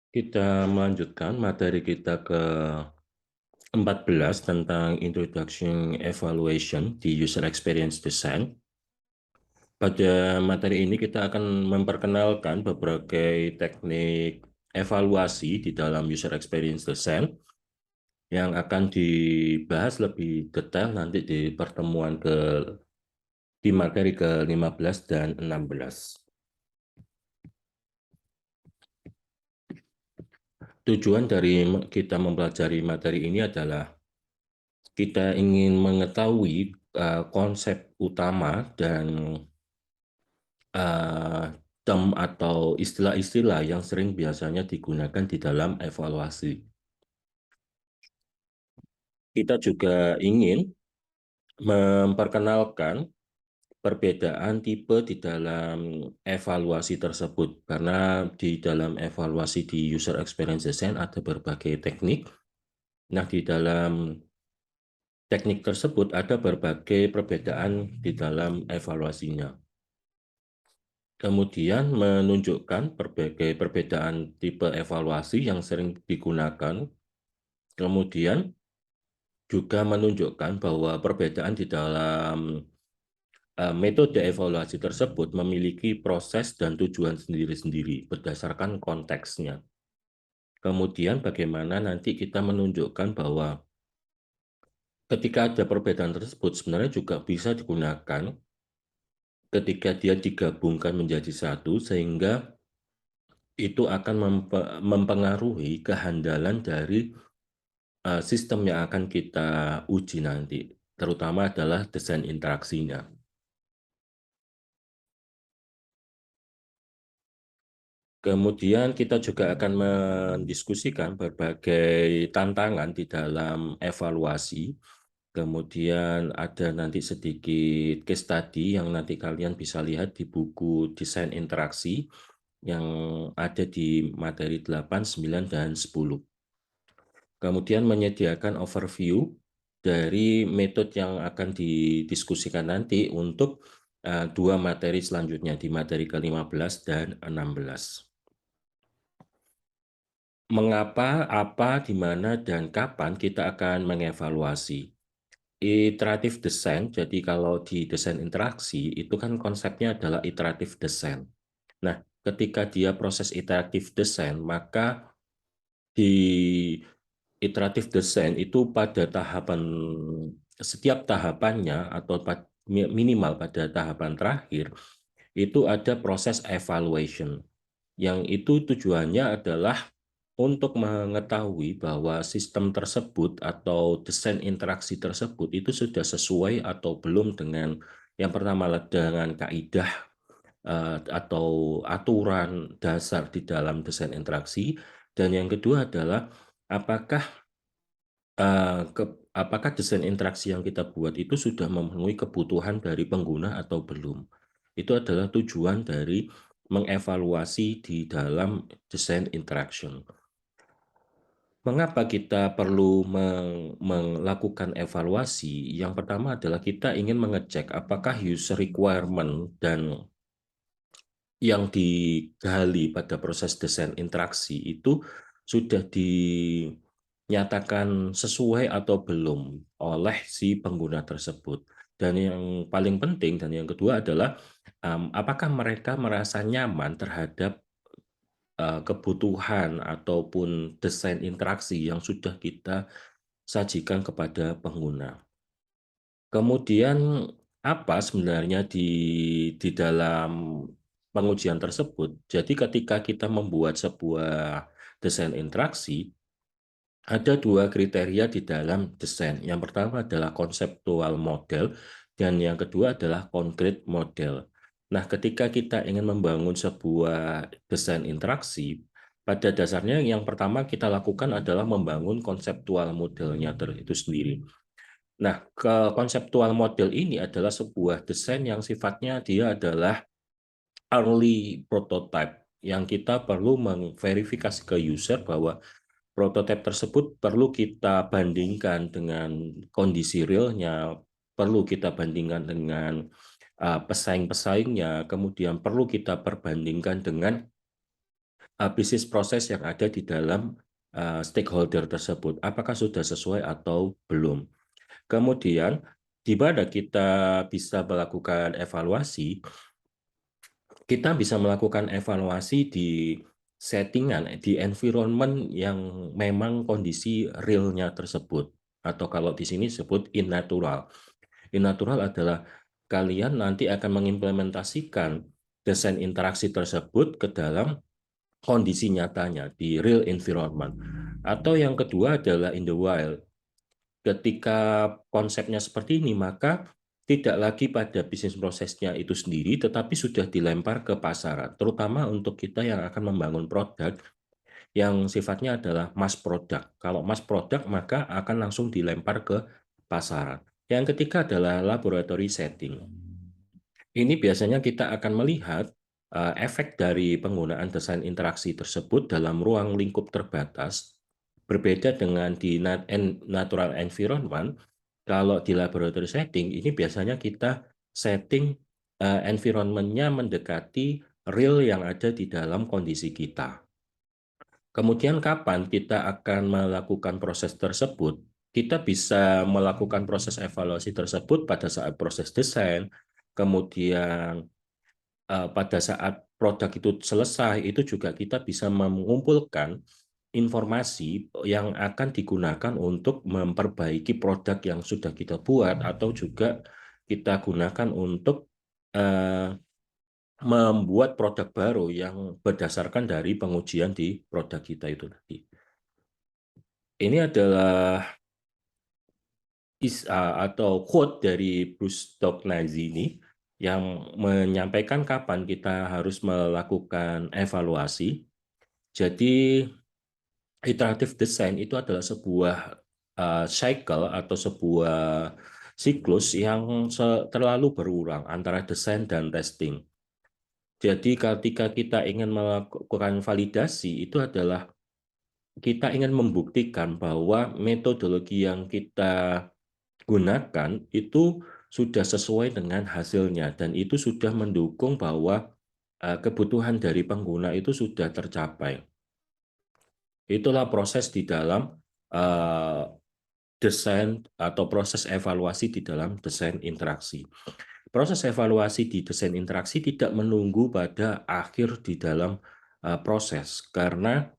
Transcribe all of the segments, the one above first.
Kita melanjutkan materi kita ke-14 tentang Introduction Evaluation di User Experience Design. Pada materi ini kita akan memperkenalkan berbagai teknik evaluasi di dalam User Experience Design yang akan dibahas lebih detail nanti di di materi ke-15 dan 16. Tujuan dari kita mempelajari materi ini adalah kita ingin mengetahui konsep utama dan uh, term atau istilah-istilah yang sering biasanya digunakan di dalam evaluasi. Kita juga ingin memperkenalkan perbedaan tipe di dalam evaluasi tersebut, karena di dalam evaluasi di user experience design ada berbagai teknik. Nah, di dalam teknik tersebut ada berbagai perbedaan di dalam evaluasinya. Kemudian menunjukkan berbagai perbedaan tipe evaluasi yang sering digunakan. Kemudian juga menunjukkan bahwa perbedaan di dalam metode evaluasi tersebut memiliki proses dan tujuan sendiri-sendiri berdasarkan konteksnya. Kemudian bagaimana nanti kita menunjukkan bahwa ketika ada perbedaan tersebut sebenarnya juga bisa digunakan ketika dia digabungkan menjadi satu, sehingga itu akan mempengaruhi kehandalan dari sistem yang akan kita uji nanti, terutama adalah desain interaksinya. Kemudian kita juga akan mendiskusikan berbagai tantangan di dalam evaluasi. Kemudian ada nanti sedikit case study yang nanti kalian bisa lihat di buku Desain Interaksi yang ada di materi 8, 9, dan 10. Kemudian menyediakan overview dari metode yang akan didiskusikan nanti untuk dua materi selanjutnya di materi ke-15 dan 16. Mengapa, apa, di mana, dan kapan kita akan mengevaluasi. Iteratif design, jadi kalau di desain interaksi, itu kan konsepnya adalah iteratif design. Nah, ketika dia proses iteratif design, maka di iteratif design itu pada setiap tahapannya atau minimal pada tahapan terakhir, itu ada proses evaluation. Yang itu tujuannya adalah untuk mengetahui bahwa sistem tersebut atau desain interaksi tersebut itu sudah sesuai atau belum dengan yang pertama dengan kaidah atau aturan dasar di dalam desain interaksi, dan yang kedua adalah apakah apakah desain interaksi yang kita buat itu sudah memenuhi kebutuhan dari pengguna atau belum. Itu adalah tujuan dari mengevaluasi di dalam desain interaction. Mengapa kita perlu melakukan evaluasi? Yang pertama adalah kita ingin mengecek apakah user requirement dan yang digali pada proses desain interaksi itu sudah dinyatakan sesuai atau belum oleh si pengguna tersebut. Dan yang paling penting dan yang kedua adalah apakah mereka merasa nyaman terhadap kebutuhan ataupun desain interaksi yang sudah kita sajikan kepada pengguna. Kemudian apa sebenarnya di dalam pengujian tersebut? Jadi ketika kita membuat sebuah desain interaksi, ada dua kriteria di dalam desain. Yang pertama adalah konseptual model, dan yang kedua adalah concrete model. Nah, ketika kita ingin membangun sebuah desain interaksi, pada dasarnya yang pertama kita lakukan adalah membangun konseptual modelnya itu sendiri. Nah, konseptual model ini adalah sebuah desain yang sifatnya dia adalah early prototype, yang kita perlu memverifikasi ke user bahwa prototipe tersebut perlu kita bandingkan dengan kondisi realnya, perlu kita bandingkan dengan pesaing-pesaingnya, kemudian perlu kita perbandingkan dengan bisnis proses yang ada di dalam stakeholder tersebut. Apakah sudah sesuai atau belum? Kemudian, di mana kita bisa melakukan evaluasi, kita bisa melakukan evaluasi di settingan, di environment yang memang kondisi realnya tersebut. Atau kalau di sini disebut in natural. In natural adalah kalian nanti akan mengimplementasikan desain interaksi tersebut ke dalam kondisi nyatanya, di real environment. Atau yang kedua adalah in the wild. Ketika konsepnya seperti ini, maka tidak lagi pada bisnis prosesnya itu sendiri, tetapi sudah dilempar ke pasaran, terutama untuk kita yang akan membangun produk yang sifatnya adalah mass product. Kalau mass product, maka akan langsung dilempar ke pasaran. Yang ketiga adalah laboratory setting. Ini biasanya kita akan melihat efek dari penggunaan desain interaksi tersebut dalam ruang lingkup terbatas, berbeda dengan di natural environment. Kalau di laboratory setting, ini biasanya kita setting environment-nya mendekati real yang ada di dalam kondisi kita. Kemudian kapan kita akan melakukan proses tersebut? Kita bisa melakukan proses evaluasi tersebut pada saat proses desain, kemudian pada saat produk itu selesai, itu juga kita bisa mengumpulkan informasi yang akan digunakan untuk memperbaiki produk yang sudah kita buat, atau juga kita gunakan untuk eh, membuat produk baru yang berdasarkan dari pengujian di produk kita itu tadi. Ini adalah atau quote dari Bruce Tolkien yang menyampaikan kapan kita harus melakukan evaluasi. Jadi iterative design itu adalah sebuah cycle atau sebuah siklus yang terlalu berulang antara desain dan testing. Jadi ketika kita ingin melakukan validasi, itu adalah kita ingin membuktikan bahwa metodologi yang kita gunakan itu sudah sesuai dengan hasilnya, dan itu sudah mendukung bahwa kebutuhan dari pengguna itu sudah tercapai. Itulah proses di dalam uh, desain atau proses evaluasi di dalam desain interaksi. Proses evaluasi di desain interaksi tidak menunggu pada akhir di dalam proses, karena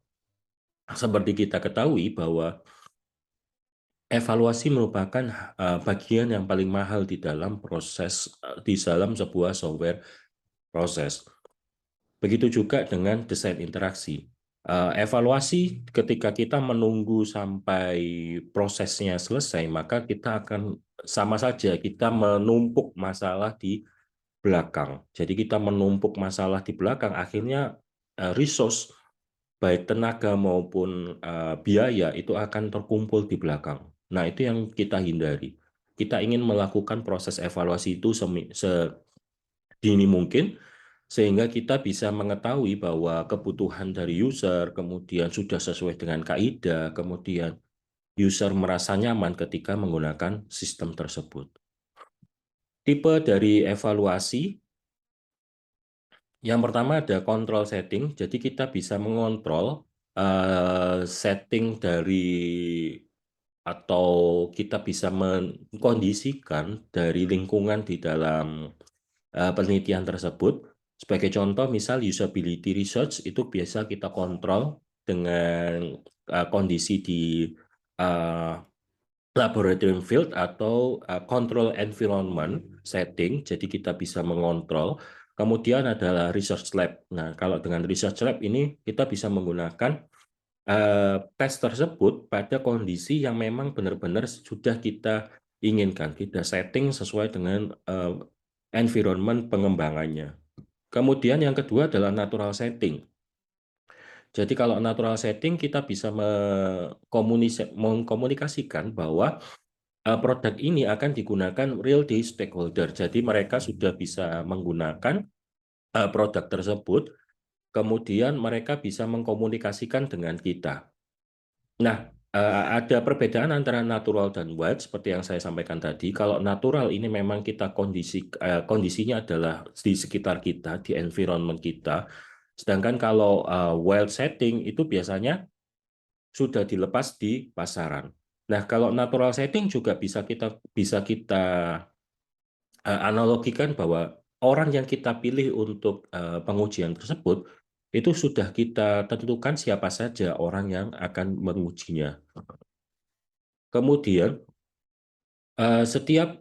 seperti kita ketahui bahwa evaluasi merupakan bagian yang paling mahal di dalam proses, di dalam sebuah software proses. Begitu juga dengan desain interaksi. Evaluasi ketika kita menunggu sampai prosesnya selesai, maka kita akan sama saja kita menumpuk masalah di belakang. Jadi kita menumpuk masalah di belakang, akhirnya resource baik tenaga maupun biaya itu akan terkumpul di belakang. Nah, itu yang kita hindari. Kita ingin melakukan proses evaluasi itu sedini mungkin, sehingga kita bisa mengetahui bahwa kebutuhan dari user, kemudian sudah sesuai dengan kaidah, kemudian user merasa nyaman ketika menggunakan sistem tersebut. Tipe dari evaluasi, yang pertama ada control setting, jadi kita bisa mengontrol setting dari, atau kita bisa mengkondisikan dari lingkungan di dalam penelitian tersebut. Sebagai contoh, misal usability research itu biasa kita kontrol dengan kondisi di uh, laboratorium field atau control environment setting, jadi kita bisa mengontrol. Kemudian adalah research lab. Nah, kalau dengan research lab ini kita bisa menggunakan tes tersebut pada kondisi yang memang benar-benar sudah kita inginkan, kita setting sesuai dengan environment pengembangannya. Kemudian yang kedua adalah natural setting. Jadi kalau natural setting kita bisa mengkomunikasikan bahwa produk ini akan digunakan real di stakeholder. Jadi mereka sudah bisa menggunakan produk tersebut, kemudian mereka bisa mengkomunikasikan dengan kita. Nah, ada perbedaan antara natural dan wild seperti yang saya sampaikan tadi. Kalau natural ini memang kita kondisinya adalah di sekitar kita, di environment kita, Sedangkan kalau wild setting itu biasanya sudah dilepas di pasaran. Nah, kalau natural setting juga bisa kita analogikan bahwa orang yang kita pilih untuk pengujian tersebut itu sudah kita tentukan siapa saja orang yang akan mengujinya. Kemudian setiap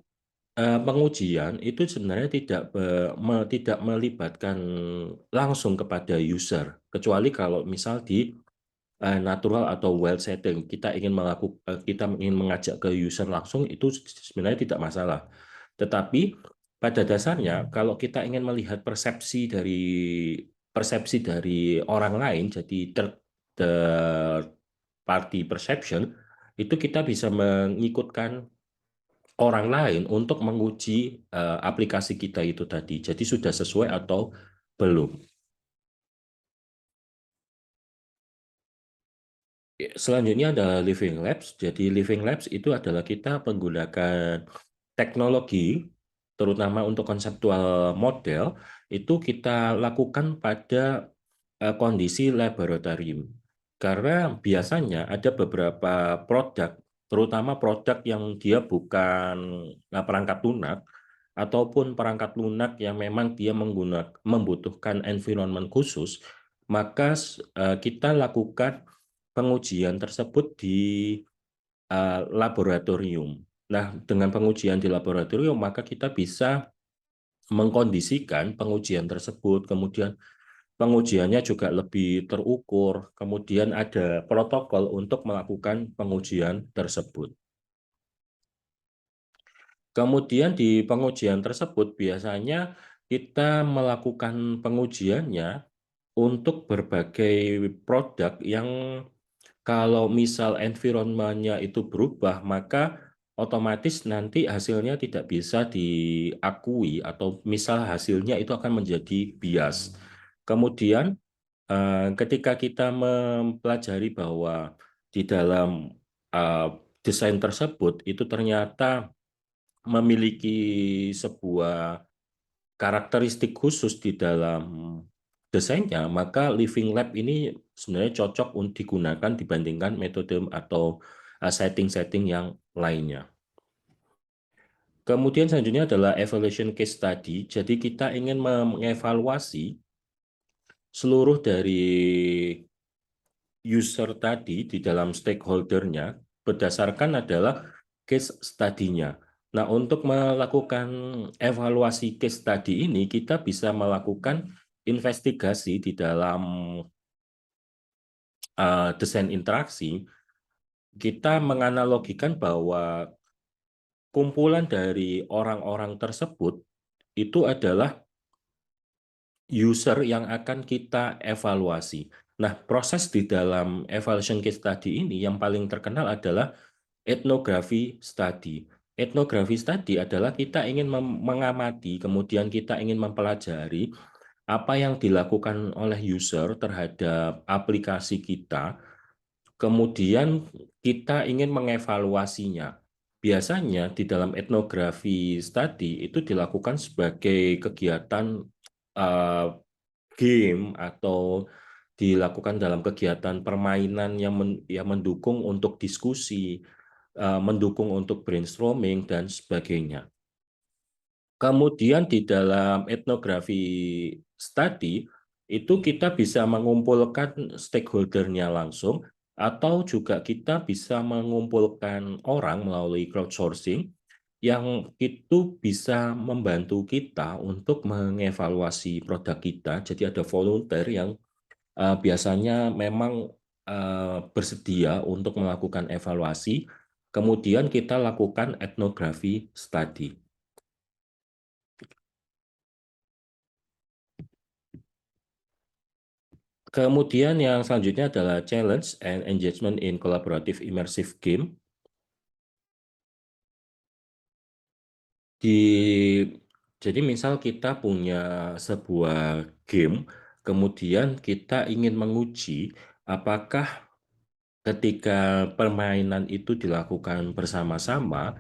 pengujian itu sebenarnya tidak melibatkan langsung kepada user, kecuali kalau misal di natural atau wild setting kita ingin mengajak ke user langsung, itu sebenarnya tidak masalah. Tetapi pada dasarnya kalau kita ingin melihat persepsi dari orang lain, jadi third party perception, itu kita bisa mengikutkan orang lain untuk menguji aplikasi kita itu tadi. Jadi sudah sesuai atau belum. Selanjutnya adalah Living Labs. Jadi Living Labs itu adalah kita menggunakan teknologi, terutama untuk konseptual model, itu kita lakukan pada kondisi laboratorium. Karena biasanya ada beberapa produk, terutama produk yang dia bukan perangkat lunak, ataupun perangkat lunak yang memang dia membutuhkan environment khusus, maka kita lakukan pengujian tersebut di laboratorium. Nah, dengan pengujian di laboratorium, maka kita bisa mengkondisikan pengujian tersebut, kemudian pengujiannya juga lebih terukur, kemudian ada protokol untuk melakukan pengujian tersebut. Kemudian di pengujian tersebut biasanya kita melakukan pengujiannya untuk berbagai produk yang kalau misal environment-nya itu berubah, maka otomatis nanti hasilnya tidak bisa diakui atau misal hasilnya itu akan menjadi bias. Kemudian ketika kita mempelajari bahwa di dalam eh, desain tersebut itu ternyata memiliki sebuah karakteristik khusus di dalam desainnya, maka Living Lab ini sebenarnya cocok untuk digunakan dibandingkan metode atau setting-setting yang lainnya. Kemudian selanjutnya adalah evaluation case study. Jadi kita ingin mengevaluasi seluruh dari user tadi di dalam stakeholder-nya berdasarkan adalah case study-nya. Nah, untuk melakukan evaluasi case study ini, kita bisa melakukan investigasi di dalam desain interaksi. Kita menganalogikan bahwa kumpulan dari orang-orang tersebut itu adalah user yang akan kita evaluasi. Nah, proses di dalam evaluation case study ini yang paling terkenal adalah ethnography study. Ethnography study adalah kita ingin mengamati, kemudian kita ingin mempelajari apa yang dilakukan oleh user terhadap aplikasi kita, kemudian kita ingin mengevaluasinya. Biasanya di dalam ethnography study itu dilakukan sebagai kegiatan eh, game atau dilakukan dalam kegiatan permainan yang mendukung untuk diskusi, mendukung untuk brainstorming, dan sebagainya. Kemudian di dalam etnografi study, itu kita bisa mengumpulkan stakeholder-nya langsung, atau juga kita bisa mengumpulkan orang melalui crowdsourcing, yang itu bisa membantu kita untuk mengevaluasi produk kita. Jadi ada volunteer yang biasanya memang bersedia untuk melakukan evaluasi, kemudian kita lakukan etnografi study. Kemudian yang selanjutnya adalah challenge and engagement in collaborative immersive game. Di, jadi misal kita punya sebuah game, kemudian kita ingin menguji apakah ketika permainan itu dilakukan bersama-sama,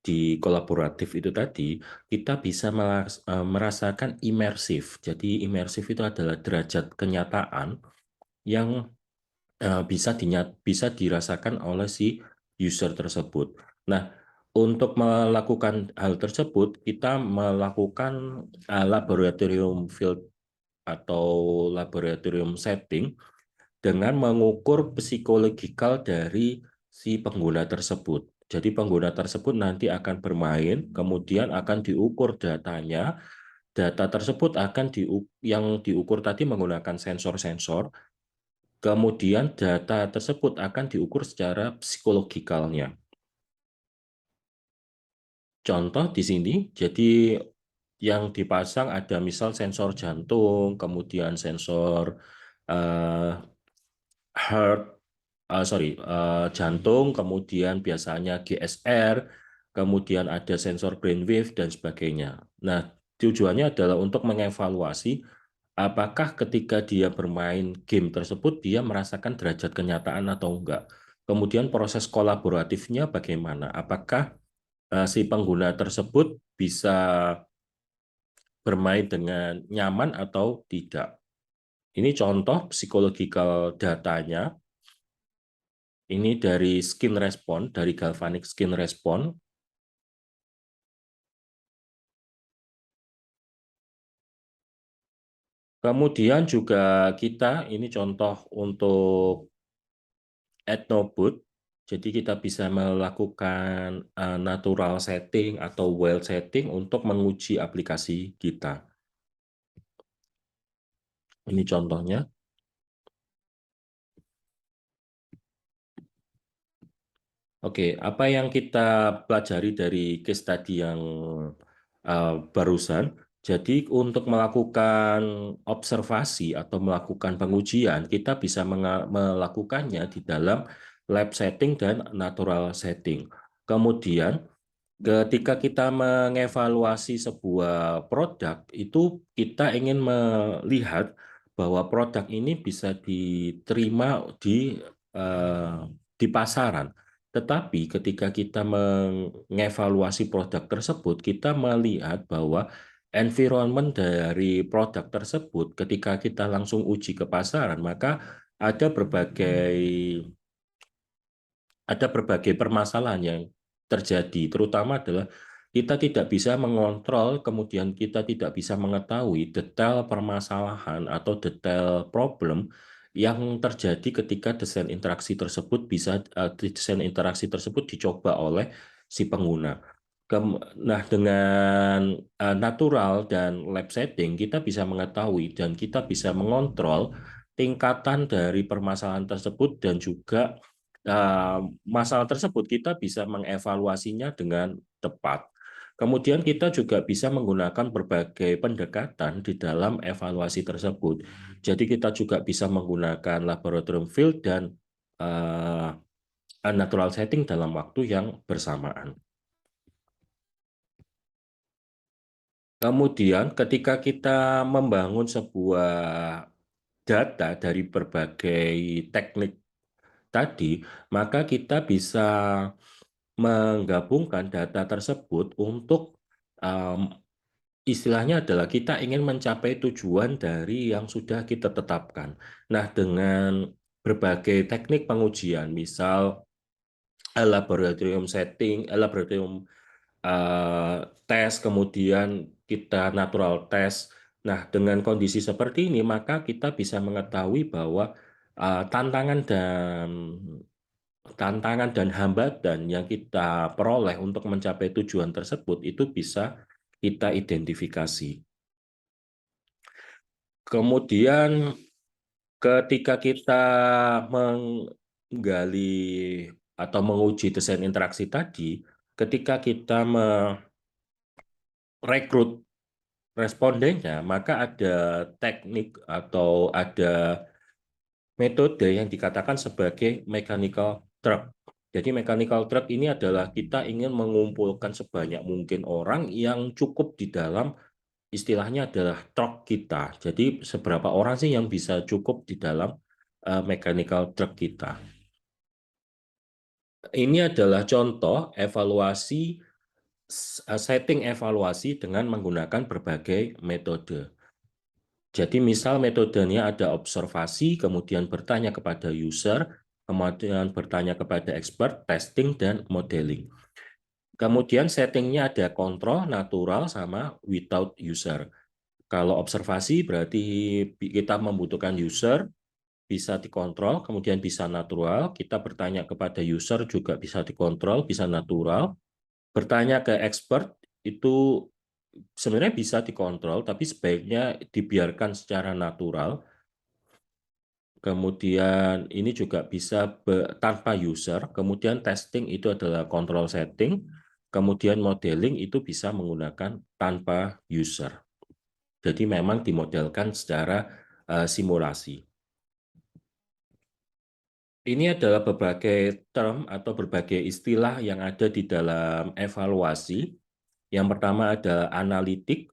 di kolaboratif itu tadi, kita bisa merasakan imersif. Jadi imersif itu adalah derajat kenyataan yang bisa dirasakan oleh si user tersebut. Nah, untuk melakukan hal tersebut, kita melakukan laboratorium field atau laboratorium setting dengan mengukur psikologikal dari si pengguna tersebut. Jadi pengguna tersebut nanti akan bermain, kemudian akan diukur datanya. Data tersebut yang diukur tadi menggunakan sensor-sensor. Kemudian data tersebut akan diukur secara psikologikalnya. Contoh di sini, jadi yang dipasang ada misal sensor jantung, kemudian sensor eh, heart, jantung, kemudian biasanya GSR, kemudian ada sensor brainwave dan sebagainya. Nah, tujuannya adalah untuk mengevaluasi apakah ketika dia bermain game tersebut dia merasakan derajat kenyataan atau enggak. Kemudian proses kolaboratifnya bagaimana? Apakah si pengguna tersebut bisa bermain dengan nyaman atau tidak? Ini contoh psikologikal datanya. Ini dari skin response, dari galvanic skin response. Kemudian juga ini contoh untuk Ethnobot. Jadi kita bisa melakukan natural setting atau wild setting untuk menguji aplikasi kita. Ini contohnya. Oke, apa yang kita pelajari dari case study yang barusan? Jadi untuk melakukan observasi atau melakukan pengujian, kita bisa melakukannya di dalam lab setting dan natural setting. Kemudian ketika kita mengevaluasi sebuah produk, itu kita ingin melihat bahwa produk ini bisa diterima eh, di pasaran. Tetapi ketika kita mengevaluasi produk tersebut, kita melihat bahwa environment dari produk tersebut ketika kita langsung uji ke pasaran, maka ada berbagai permasalahan yang terjadi, terutama adalah kita tidak bisa mengontrol, kemudian kita tidak bisa mengetahui detail permasalahan atau detail problem yang terjadi ketika desain interaksi tersebut dicoba oleh si pengguna. Nah, dengan natural dan lab setting, kita bisa mengetahui dan kita bisa mengontrol tingkatan dari permasalahan tersebut dan juga masalah tersebut kita bisa mengevaluasinya dengan tepat. Kemudian kita juga bisa menggunakan berbagai pendekatan di dalam evaluasi tersebut. Jadi kita juga bisa menggunakan laboratorium field dan uh, natural setting dalam waktu yang bersamaan. Kemudian ketika kita membangun sebuah data dari berbagai teknik tadi, maka kita bisa menggabungkan data tersebut untuk istilahnya adalah kita ingin mencapai tujuan dari yang sudah kita tetapkan. Nah, dengan berbagai teknik pengujian, misal laboratorium setting, laboratorium tes, kemudian kita natural test. Nah, dengan kondisi seperti ini, maka kita bisa mengetahui bahwa tantangan dan hambatan yang kita peroleh untuk mencapai tujuan tersebut itu bisa kita identifikasi. Kemudian ketika kita menggali atau menguji desain interaksi tadi, ketika kita merekrut respondennya, maka ada teknik atau ada metode yang dikatakan sebagai mechanical Turk. Jadi mechanical Turk ini adalah kita ingin mengumpulkan sebanyak mungkin orang yang cukup di dalam istilahnya adalah truk kita. Jadi seberapa orang sih yang bisa cukup di dalam mechanical Turk kita. Ini adalah contoh evaluasi setting evaluasi dengan menggunakan berbagai metode. Jadi misal metodenya ada observasi, kemudian bertanya kepada user, kemudian bertanya kepada expert, testing, dan modeling. Kemudian settingnya ada kontrol, natural, sama without user. Kalau observasi berarti kita membutuhkan user, bisa dikontrol, kemudian bisa natural. Kita bertanya kepada user juga bisa dikontrol, bisa natural. Bertanya ke expert itu sebenarnya bisa dikontrol, tapi sebaiknya dibiarkan secara natural. Kemudian ini juga bisa tanpa user. Kemudian testing itu adalah control setting. Kemudian modeling itu bisa menggunakan tanpa user. Jadi memang dimodelkan secara simulasi. Ini adalah berbagai term atau berbagai istilah yang ada di dalam evaluasi. Yang pertama ada analytic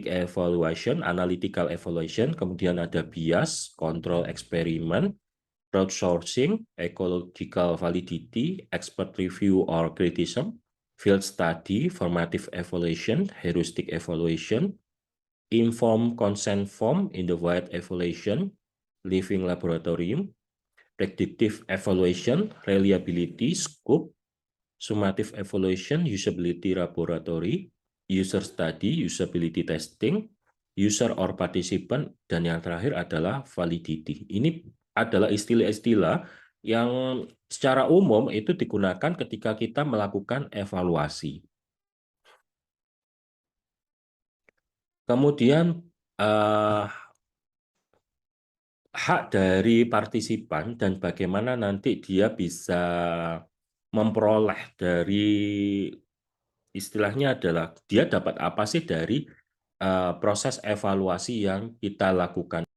evaluation, analytical evaluation, kemudian ada bias, control experiment, crowdsourcing, ecological validity, expert review or criticism, field study, formative evaluation, heuristic evaluation, informed consent form, individual evaluation, living laboratorium, predictive evaluation, reliability, scope, summative evaluation, usability laboratory, user study, usability testing, user or participant, dan yang terakhir adalah validity. Ini adalah istilah-istilah yang secara umum itu digunakan ketika kita melakukan evaluasi. Kemudian hak dari partisipan dan bagaimana nanti dia bisa memperoleh dari istilahnya adalah dia dapat apa sih dari proses evaluasi yang kita lakukan.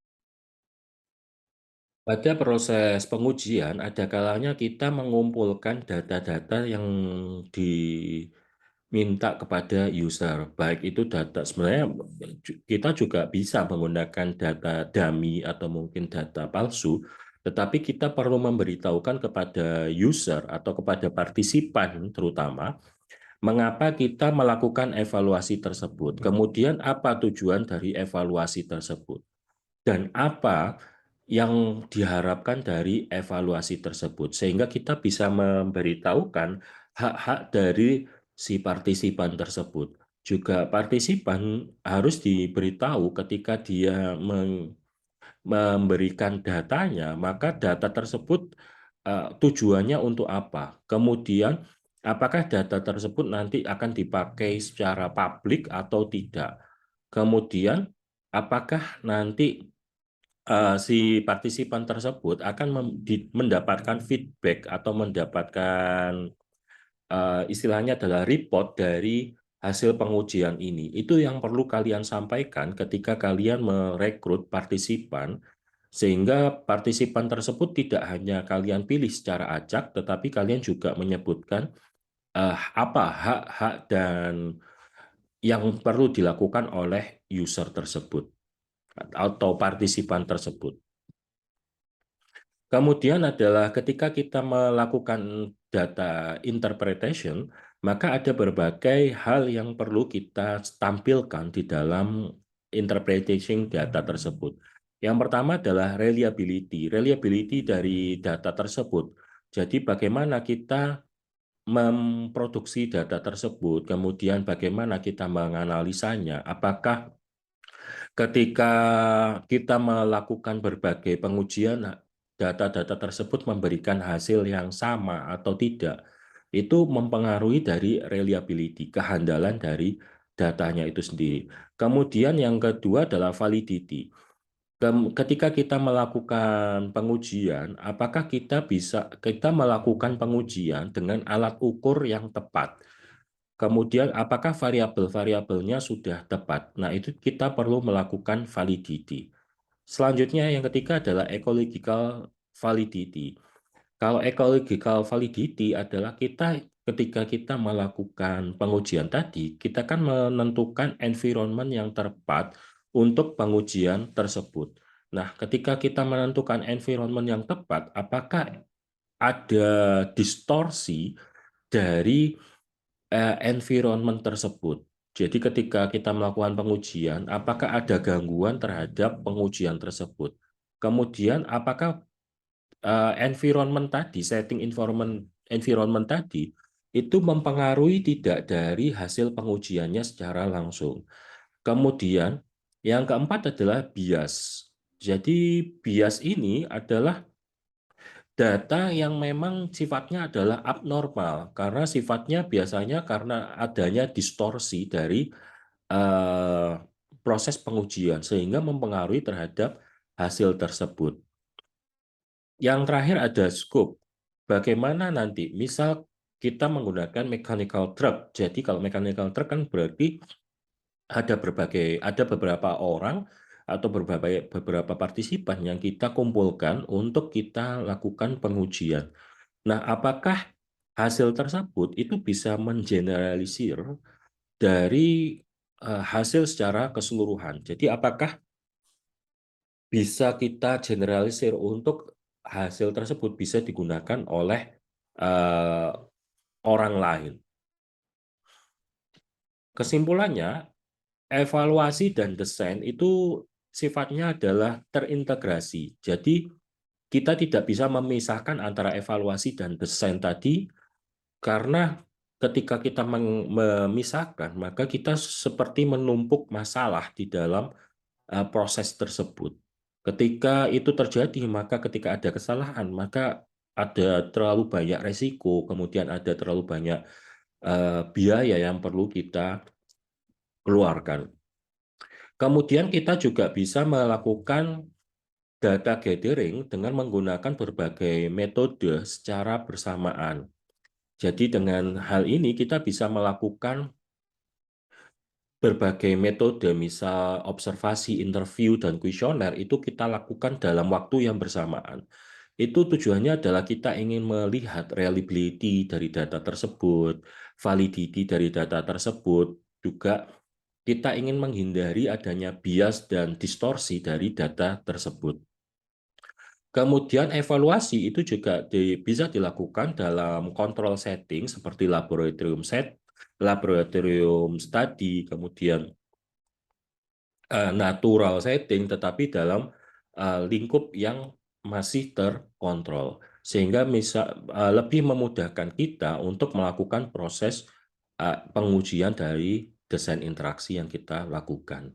Pada proses pengujian, ada kalanya kita mengumpulkan data-data yang diminta kepada user. Baik itu data, sebenarnya kita juga bisa menggunakan data dummy atau mungkin data palsu, tetapi kita perlu memberitahukan kepada user atau kepada partisipan terutama, mengapa kita melakukan evaluasi tersebut, kemudian apa tujuan dari evaluasi tersebut, dan apa yang diharapkan dari evaluasi tersebut, sehingga kita bisa memberitahukan hak-hak dari si partisipan tersebut. Juga partisipan harus diberitahu ketika dia memberikan datanya, maka data tersebut tujuannya untuk apa. Kemudian, apakah data tersebut nanti akan dipakai secara publik atau tidak. Kemudian, apakah nanti si partisipan tersebut akan mendapatkan feedback atau mendapatkan istilahnya adalah report dari hasil pengujian ini. Itu yang perlu kalian sampaikan ketika kalian merekrut partisipan, sehingga partisipan tersebut tidak hanya kalian pilih secara acak, tetapi kalian juga menyebutkan apa hak-hak dan yang perlu dilakukan oleh user tersebut atau partisipan tersebut. Kemudian adalah ketika kita melakukan data interpretation, maka ada berbagai hal yang perlu kita tampilkan di dalam interpretation data tersebut. Yang pertama adalah reliability. Reliability dari data tersebut. Jadi bagaimana kita memproduksi data tersebut, kemudian bagaimana kita menganalisanya, apakah ketika kita melakukan berbagai pengujian, data-data tersebut memberikan hasil yang sama atau tidak, itu mempengaruhi dari reliability, kehandalan dari datanya itu sendiri. Kemudian yang kedua adalah validity. Ketika kita melakukan pengujian, apakah kita melakukan pengujian dengan alat ukur yang tepat? Kemudian apakah variabel-variabelnya sudah tepat? Nah, itu kita perlu melakukan validity. Selanjutnya yang ketiga adalah ecological validity. Kalau ecological validity adalah ketika kita melakukan pengujian tadi, kita kan menentukan environment yang tepat untuk pengujian tersebut. Nah, ketika kita menentukan environment yang tepat, apakah ada distorsi dari environment tersebut. Jadi ketika kita melakukan pengujian, apakah ada gangguan terhadap pengujian tersebut? Kemudian apakah environment tadi, setting environment tadi, itu mempengaruhi tidak dari hasil pengujiannya secara langsung. Kemudian yang keempat adalah bias. Jadi bias ini adalah data yang memang sifatnya adalah abnormal karena sifatnya biasanya karena adanya distorsi dari eh, proses pengujian sehingga mempengaruhi terhadap hasil tersebut. Yang terakhir ada scope. Bagaimana nanti? Misal kita menggunakan mechanical truck. Jadi kalau mechanical truck kan berarti ada beberapa orang atau beberapa partisipan yang kita kumpulkan untuk kita lakukan pengujian. Nah, apakah hasil tersebut itu bisa mengeneralisir dari hasil secara keseluruhan? Jadi apakah bisa kita generalisir untuk hasil tersebut bisa digunakan oleh eh, orang lain? Kesimpulannya, evaluasi dan desain itu sifatnya adalah terintegrasi. Jadi, kita tidak bisa memisahkan antara evaluasi dan desain tadi, karena ketika kita memisahkan, maka kita seperti menumpuk masalah di dalam proses tersebut. Ketika itu terjadi, maka ketika ada kesalahan, maka ada terlalu banyak resiko, kemudian ada terlalu banyak biaya yang perlu kita keluarkan. Kemudian kita juga bisa melakukan data gathering dengan menggunakan berbagai metode secara bersamaan. Jadi dengan hal ini kita bisa melakukan berbagai metode, misal observasi, interview, dan kuesioner, itu kita lakukan dalam waktu yang bersamaan. Itu tujuannya adalah kita ingin melihat reliability dari data tersebut, validity dari data tersebut, juga kita ingin menghindari adanya bias dan distorsi dari data tersebut. Kemudian evaluasi itu juga bisa dilakukan dalam control setting seperti laboratorium study, kemudian natural setting, tetapi dalam lingkup yang masih terkontrol, sehingga lebih memudahkan kita untuk melakukan proses pengujian dari desain interaksi yang kita lakukan.